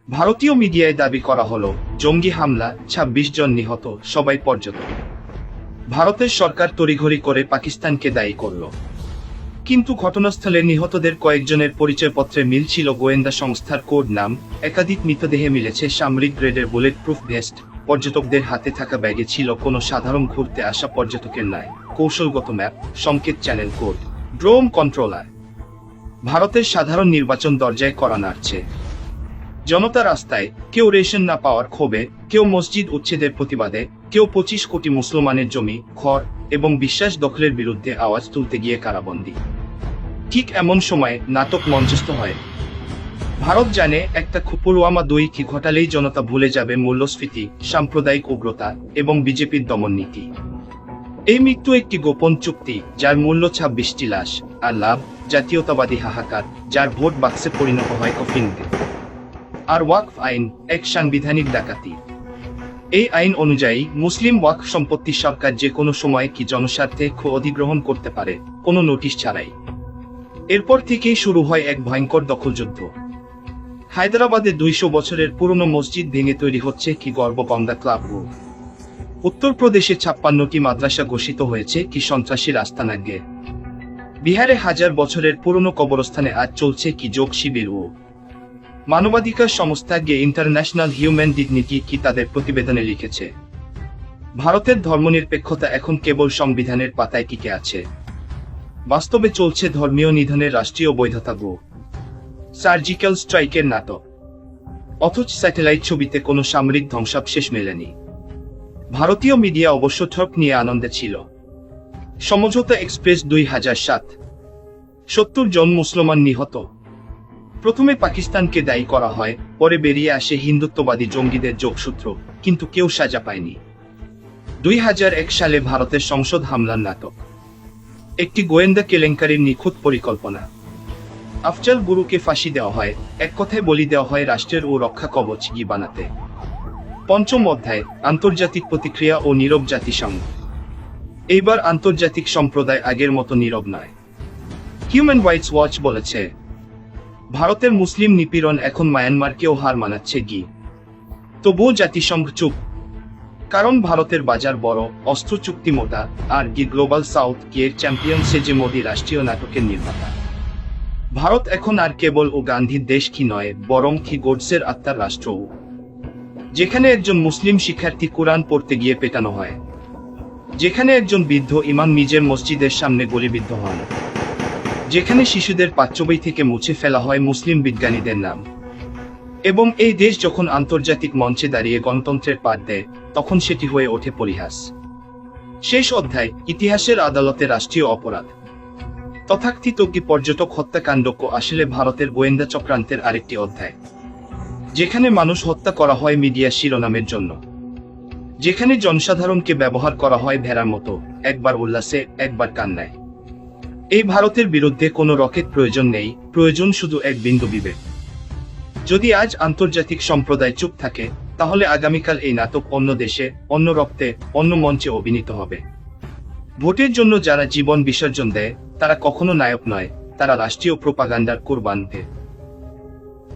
ভারতীয় মিডিয়ায় দাবি করা হলো জঙ্গি হামলা, ২৬ জন নিহত, সবাই পর্যটক। ভারতের সরকার তড়িঘড়ি করে পাকিস্তানকে দায়ী করল, কিন্তু ঘটনাস্থলে নিহতদের কয়েকজনের পরিচয়পত্রে মিল ছিল গোয়েন্দা সংস্থার কোড নাম। একাধিক মৃতদেহে মিলেছে সামরিক গ্রেডের বুলেট প্রুফ ভেস্ট। পর্যটকদের হাতে থাকা ব্যাগে ছিল কোনো সাধারণ ঘুরতে আসা পর্যটকের নয়, কৌশলগত ম্যাপ, সংকেত, চ্যানেল কোড, ড্রোন কন্ট্রোলার। ভারতের সাধারণ নির্বাচন দরজায় কড়া নাড়ছে। জনতা রাস্তায়, কেউ রেশন না পাওয়ার ক্ষোভে, কেউ মসজিদ উচ্ছেদের প্রতিবাদে, কেউ ২৫ কোটি মুসলমানের জমি, ঘর এবং বিশ্বাস দখলের বিরুদ্ধে আওয়াজ তুলতে গিয়ে কারাবন্দী। ঠিক এমন সময় নাটক মঞ্চস্থ হয়। ভারত জানে একটা পুলওয়ামা ২ কি ঘটালেই জনতা ভুলে যাবে মূল্যস্ফীতি, সাম্প্রদায়িক উগ্রতা এবং বিজেপির দমন নীতি। এই মৃত্যু একটি গোপন চুক্তি, যার মূল্য ২৬টি লাশ, আর লাভ জাতীয়তাবাদী হাহাকার, যার ভোট বাক্সে পরিণত হয় কফিনতে। আর ওয়াকফ আইন এক সাংবিধানিক ডাকাতি। এই আইন অনুযায়ী মুসলিম ওয়াকফ সম্পত্তি সরকার যে কোনো সময় কি জনস্বার্থে অধিগ্রহণ করতে পারে, কোনো নোটিশ ছাড়াই। এরপর থেকেই শুরু হয় এক ভয়ঙ্কর দখলযুদ্ধ। হায়দ্রাবাদে ২০০ বছরের পুরনো মসজিদ ভেঙে তৈরি হচ্ছে কি গর্বগঙ্গা ক্লাব। উত্তরপ্রদেশে ৫৬টি মাদ্রাসা ঘোষিত হয়েছে কি সন্ত্রাসীর আস্তানাগ্যে। বিহারে ১০০০ বছরের পুরনো কবরস্থানে আজ চলছে কি যোগ শিবির। মানবাধিকার সংস্থা গে ইন্টারন্যাশনাল হিউম্যান ডিগনিটি কি তাদের প্রতিবেদনে লিখেছে, ভারতের ধর্মনিরপেক্ষতা এখন কেবল সংবিধানের পাতায় টিকে আছে। বাস্তবে চলছে ধর্মীয় নিধনের রাষ্ট্রীয় বৈধতা। সার্জিক্যাল স্ট্রাইকের নাটক, অথচ স্যাটেলাইট ছবিতে কোনো সামরিক ধ্বংসাবশেষ মেলেনি। ভারতীয় মিডিয়া অবশ্য ঠক নিয়ে আনন্দে ছিল। সমঝোতা এক্সপ্রেস ২০০৭, ৭০ জন মুসলমান নিহত। প্রথমে পাকিস্তানকে দায়ী করা হয়, পরে বেরিয়ে আসে হিন্দুত্ববাদী জঙ্গিদের যোগসূত্র, কিন্তু কেউ সাজা পায়নি। ২০০১ সালে ভারতের সংসদ হামলার নাটক, একটি গোয়েন্দা কেলেঙ্কারির নিখুঁত পরিকল্পনা। আফজাল গুরুকে ফাঁসি দেওয়া হয়, এক কথায় বলি দেওয়া হয় রাষ্ট্রের ও রক্ষা কবচ কি বানাতে। পঞ্চম অধ্যায়, আন্তর্জাতিক প্রতিক্রিয়া ও নীরব জাতিসংঘ। এইবার আন্তর্জাতিক সম্প্রদায় আগের মতো নীরব নয়। হিউম্যান রাইটস ওয়াচ বলেছে, ভারতের মুসলিম নিপীড়ন এখন মায়ানমারকেও হার মানাচ্ছে কি। তবুও জাতিসংঘ চুপ, কারণ ভারতের বাজার বড়, অস্ত্র চুক্তি মোটা, আর কি গ্লোবাল সাউথ কি এর চ্যাম্পিয়ন সেজে মোদি রাষ্ট্রীয় নাটকের নির্মাতা। ভারত এখন আর কেবল ও গান্ধীর দেশ কি নয়, বরং কি গোডসের আত্মার রাষ্ট্র, যেখানে একজন মুসলিম শিক্ষার্থী কোরআন পড়তে গিয়ে পেটানো হয়, যেখানে একজন বৃদ্ধ ইমাম নিজের মসজিদের সামনে গুলিবিদ্ধ হন, যেখানে শিশুদের পাঠ্যবই থেকে মুছে ফেলা হয় মুসলিম বিজ্ঞানীদের নাম। এবং এই দেশ যখন আন্তর্জাতিক মঞ্চে দাঁড়িয়ে গণতন্ত্রের পাঠ দেয়, তখন সেটি হয়ে ওঠে পরিহাস। শেষ অধ্যায়, ইতিহাসের আদালতে রাষ্ট্রীয় অপরাধ। তথাকথিত কি পর্যটক হত্যাকাণ্ড আসলে ভারতের গোয়েন্দা চক্রান্তের আরেকটি অধ্যায়, যেখানে মানুষ হত্যা করা হয় মিডিয়া শিরোনামের জন্য, যেখানে জনসাধারণকে ব্যবহার করা হয় ভেড়ার মতো, একবার উল্লাসে, একবার কান্নায়। এই ভারতের বিরুদ্ধে কোনো রকেট প্রয়োজন নেই, প্রয়োজন শুধু এক বিন্দু বিবেক। যদি আজ আন্তর্জাতিক সম্প্রদায় চুপ থাকে, তাহলে আগামীকাল এই নাটক অন্য দেশে, অন্য রক্তে, অন্য মঞ্চে অভিনীত হবে। ভোটের জন্য যারা জীবন বিসর্জন দেয়, তারা কখনো নায়ক নয়, তারা রাষ্ট্রীয় প্রোপাগান্ডার কুরবান।